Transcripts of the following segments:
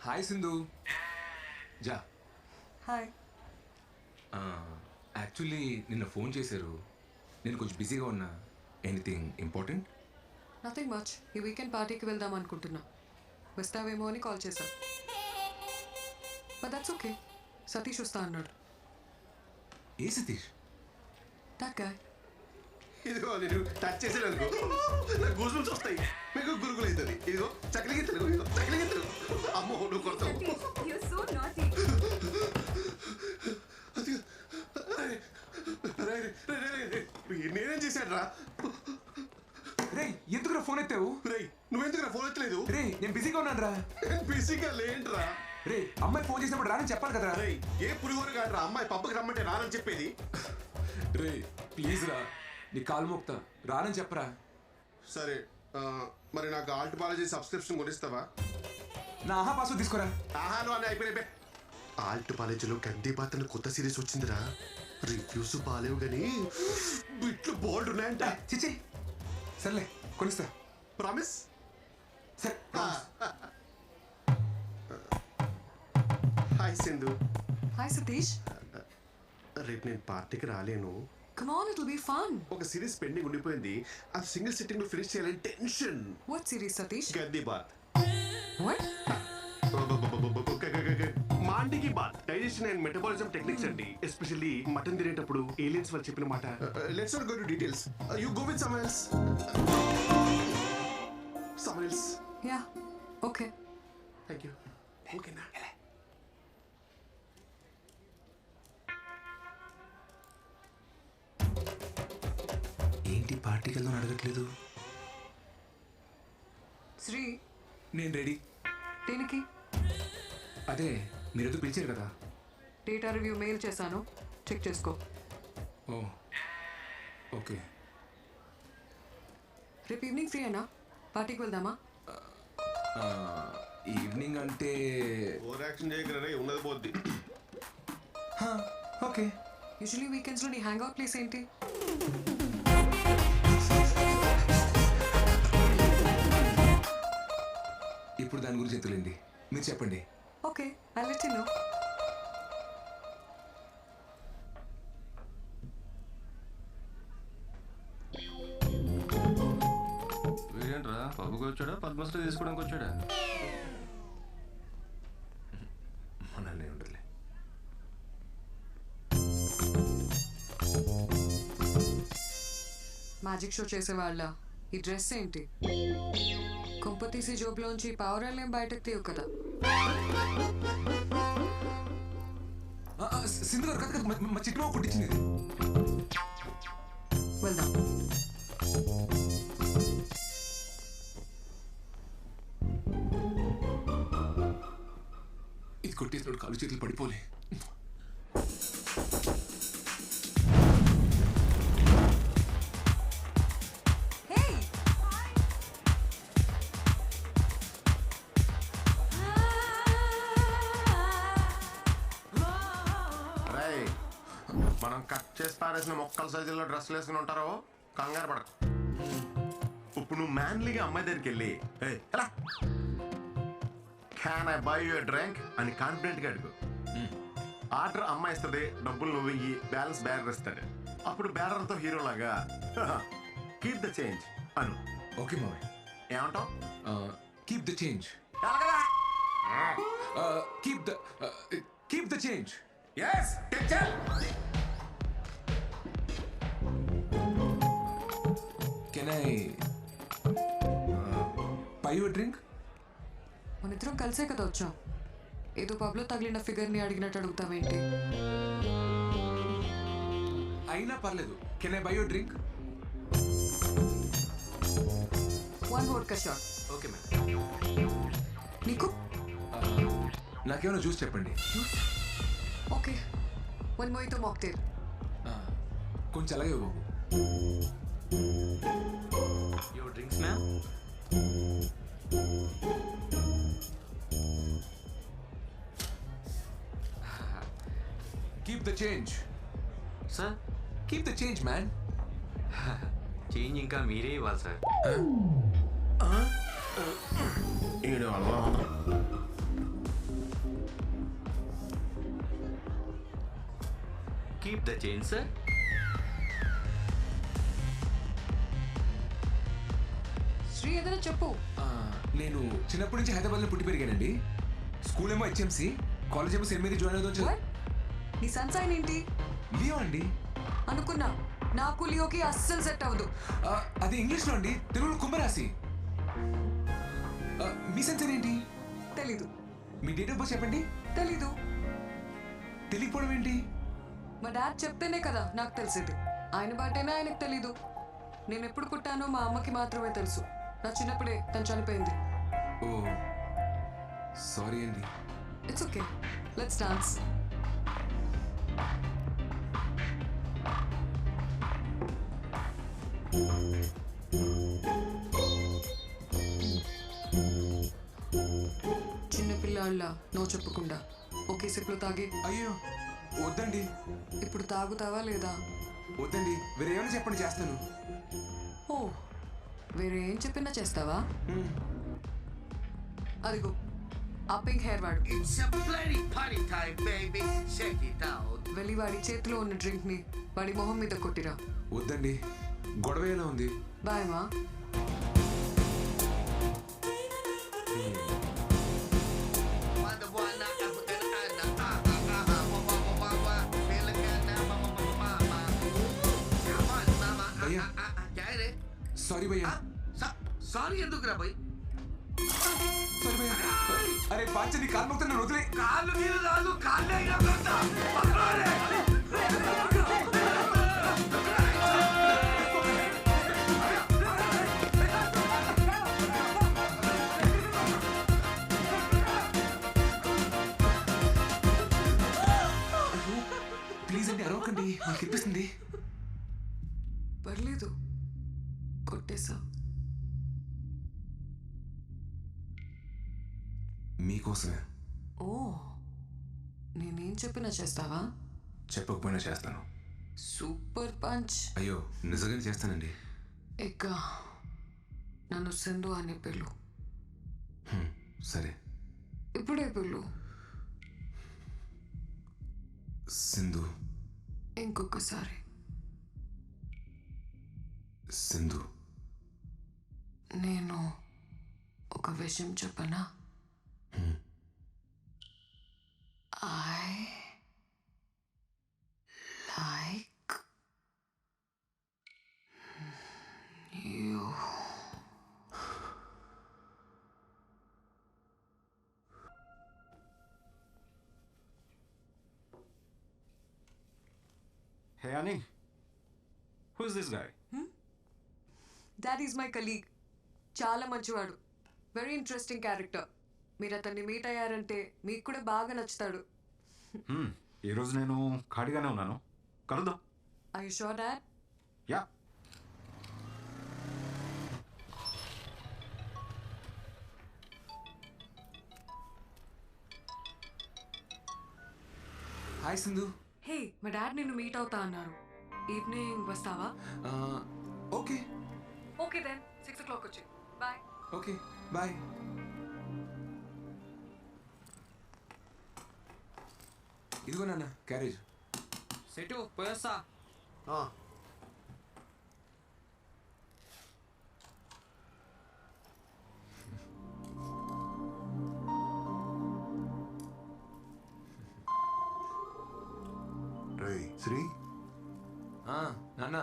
Hi Sindhu. జా. Hi. Actually నిన్న phone చేశారు, నేను కొంచెం బిజీగా ఉన్నా. Anything important? Nothing much. ఈ వీకెండ్ పార్టీకి వెళ్దాం అనుకుంటున్నా. వస్తావేమో అని కాల్ చేశా. But that's okay. సతీష్ వస్తా అన్నాడు. ఏ సతీష్? That guy. ఇదిగో నేను టచ్ చేసాను అనుకో, నాకు గూజులు వస్తాయి, మీకు గురుగులు అవుతుంది. ఇదిగో చక్కలిగిత్తలు, చక్కలిగిత్తలు. అమ్మో నువ్వు కొడతావు. You're so naughty. నేనేం చేశాడు రా? రే ఎందుకురా ఫోన్ ఎత్తావు? రే నువ్వెందుకు ఫోన్ ఎత్తలేదు? రే నేను బిజీగా ఉన్నాను రా. బిజీగా లేంట్రా? రే అమ్మాయి ఫోన్ చేసినప్పుడు రానని చెప్పాలి కదరా. రే ఏ పులిహోర కాదురా అమ్మాయి పబ్బకి రమ్మంటే రానని చెప్పేది. రే ప్లీజ్ రా, నీ కాలు మోపుతా, రానని చెప్పరా. సరే మరి నాకు ఆల్ట్ బాలాజీ సబ్స్క్రిప్షన్ కొనిస్తావా? నా ఆహా పాస్వర్డ్ తీసుకోరా. ఆహాలు అని అయిపోయినాయి. ఆల్ట్ బాలాజీలో గంది బాత్ అని కొత్త సిరీస్ వచ్చిందిరా. రివ్యూస్ బాలేవు కానీ బిట్లు బోల్డ్ ఉన్నాయంట. చిచి సర్లే కొనిస్తా. ప్రామిస్? సరే. హాయ్ సింధు. హాయ్ సతీష్. రేపు నేను పార్టీకి రాలేను. Come on, it will be fun. ఒక సిరీస్ పెండింగ్ ఉండిపోయింది, అది సింగిల్ సిట్టింగ్ లో ఫినిష్ చేయాలని టెన్షన్. What series Satish? గద్ది బాత్. వాట్? మాండికి బాత్ డైజెషన్ అండ్ మెటబాలిజం టెక్నిక్స్ అండి. ఎస్పెషల్లీ మటన్ తినేటప్పుడు ఏలియన్స్ వాళ్ళు చెప్పిన మాట. Let's not go to details. You go with some else. Some else. Ya okay. Thank you. ఓకేనా? ఏంటి పార్టీకి వెళ్దాం అడగట్లేదు? శ్రీ. నేను రెడీ. దేనికి? అదే మీరేదో పిలిచారు కదా. డేటా రివ్యూ మెయిల్ చేశాను, చెక్ చేసుకో. ఓ ఓకే. రేపు ఈవినింగ్ ఫ్రీ అయినా పార్టీకి వెళ్దామా? ఈవినింగ్ అంటే ఓవర్ యాక్షన్ చేయగలరే, ఉన్నది పోద్ది. ఓకే. యూజువలీ వీకెండ్స్లో నీ హ్యాంగ్ అవుట్ ప్లేస్ ఏంటి? ఇప్పుడు దాని గురించి ఎత్తులేండి, మీరు చెప్పండి. Okay, I let you know. వీడేంట్రా పబ్బుకి వచ్చాడా పద్మశ్రీ తీసుకోవడానికి వచ్చాడా? మనల్ని ఉండలే. మ్యాజిక్ షో చేసేవాళ్ళ ఈ డ్రెస్ ఏంటి? కుంపతీసి జోబులోంచి పావురాలేం బయటకు తీయవు కదా. సింధు గారు కదా మా చిట్టుమా కొట్టించింది. వెళ్దాం. ఇది కొట్టేసినప్పుడు కాలు చేతులు పడిపోలే. మనం కట్ చేసి పారేసిన మొక్కల సైజుల్లో డ్రెస్సులు వేసుకుని ఉంటారో కంగారు పడకు. ఇప్పుడు నువ్వు మ్యాన్లీగా అమ్మాయి దగ్గరికి వెళ్ళి ఎలా can I by your drink అని కాన్ఫిడెంట్ గా అడుగు. ఆర్డర్ అమ్మాయి ఇస్తుంది, డబ్బులు నువ్వు ఇయ్యి, బ్యాలెన్స్ బ్యారర్ ఇస్తాడు. అప్పుడు బ్యారర్తో హీరోలాగా కీప్ ద చేంజ్ అను. ఓకే మావయ్య. ఏమంటావు? Keep the change. Keep the change. yes teacher. Can I buy you a drink? మన ఇద్దరం కలిసే కదా వచ్చాం. ఏదో పబ్లో తగిలిన ఫిగర్ని అడిగినట్టు అడుగుతావేంటి? అయినా పర్లేదు. Can I buy you drink? One vodka shot. Okay ma'am. నీకు? నాకేమైనా జ్యూస్ చెప్పండి. Okay, one mojito mocktail. కొంచెం అలాగే బాబు. Your drinks ma'am. Keep the change. Sir keep the change man. Change ఇంకా మీరే ఇవ్వాలి sir. Keep the change, sir. Sri ఏదైనా చెప్పు. నేను చిన్నప్పటి నుంచి హైదరాబాద్లో పుట్టి పెరిగానండి. స్కూల్ ఏమో హెచ్ఎంసి, కాలేజ్ ఏమో సెయింట్ మేరీ జాయిన్ అవుతాం. What? నీ సన్సైన్ ఏంటి? లియో అండి. అనుకున్నా నాకు లియోకి అస్సలు సెట్ అవ్వదు. అది ఇంగ్లీష్లో అండి, తెలుగులో కుంభరాశి. మీ సెన్సర్ ఏంటి? తెలీదు. మీ డేట్ ఆఫ్ బర్త్ చెప్పండి. తెలీదు. తెలియకపోవడం ఏంటి? మా డాడ్ చెప్తేనే కదా నాకు తెలిసేది. ఆయన బర్త్డేనే ఆయనకు తెలీదు. నేను ఎప్పుడు పుట్టానో మా అమ్మకి మాత్రమే తెలుసు. నా చిన్నప్పుడే తను చనిపోయింది. ఓ సారీ అండి. It's okay, let's dance. చిన్నపిల్లాళ్ళ నో చెప్పకుండా ఒకే సిప్లో తాగి. అయ్యో వద్దండి. ఇప్పుడు తాగుతావా లేదా? వద్దండి, వేరే ఏమైనా చెప్పండి చేస్తాను. ఓ, వేరే ఏం చెప్పినా చేస్తావా? అదిగో ఆ పింక్ హెయిర్ వాడు. It's a bloody party time, baby. Check it out. వెళ్ళి వాడి చేతిలో ఉన్న డ్రింక్ ని వాడి మొహం మీద కొట్టిరా. వద్దండి, గొడవ ఎలా ఉంది? బాయమా. భయ్యా సారీ భయ్యా. సారీ ఎందుకురా భయ్? సారీ భయ్యా. అరే పాంచని కాలు మొక్తా నన్ను వదిలే. కాళ్ళు మీరు రాదు, కాళ్ళే ఇరగొడతా. ప్లీజ్ అండి అరవకండి, నాకు ఇప్పిస్తుంది. పర్లేదు, కొట్టేసా. మీకోసమే. ఓ, నేనేం చెప్పినా చేస్తావా? చెప్పకపోయినా చేస్తాను. Super punch. అయ్యో నిజంగానే చేస్తానండి. ఇక నన్ను సింధు అని పిలు. సరే. ఇప్పుడే పిలు. సింధు. ఇంకొకసారి. సింధు. నేను ఒక విషయం చెప్పనా? I like you. Hey Annie, who's this guy? That is my colleague. చాలా మంచివాడు. Very interesting character. మీరు అతన్ని మీట్ అయ్యారంటే మీకు కూడా బాగా నచ్చుతాడు. ఈరోజు నేను ఖాళీగానే ఉన్నాను, కలుద్దాం. Are you sure, Dad? Ya. Hi Sindhu. Hey, మా డాడ్ నిన్ను మీట్ అవుతా అన్నారు. ఈవినింగ్ వస్తావా? ఓకే. ఓకే దెన్ 6 o'clock వచ్చి. బాయ్. Okay bye. ఇదిగో నాన్న క్యారేజ్. సెటు పోయొస్తా. రేయ్ శ్రీ, నాన్న.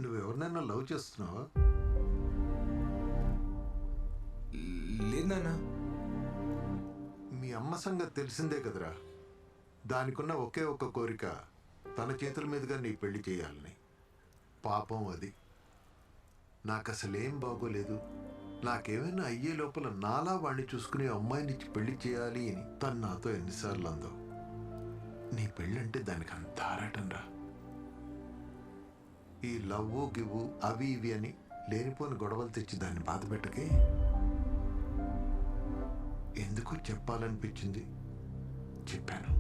నువ్వెవరినైనా లవ్ చేస్తున్నావా? లేదు నాన్న. మీ అమ్మ సంగతి తెలిసిందే కదరా. దానికున్న ఒకే ఒక్క కోరిక తన చేతుల మీదుగా నీ పెళ్లి చేయాలని. పాపం అది. నాకు అసలేం బాగోలేదు, నాకేమైనా అయ్యే లోపల నాలా వాడిని చూసుకునే అమ్మాయినిచ్చి పెళ్లి చేయాలి అని తను నాతో ఎన్నిసార్లు అందో. నీ పెళ్ళంటే దానికి అంత ఆరాటం రా. ఈ లవ్వు గివ్వు అవి ఇవి అని లేనిపోని గొడవలు తెచ్చి దాన్ని బాధ పెట్టకే. ఎందుకో చెప్పాలనిపించింది, చెప్పాను.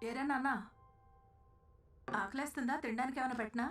ఏరా నాన్న ఆకలేస్తుందా? తినడానికి ఏమైనా పెట్టనా?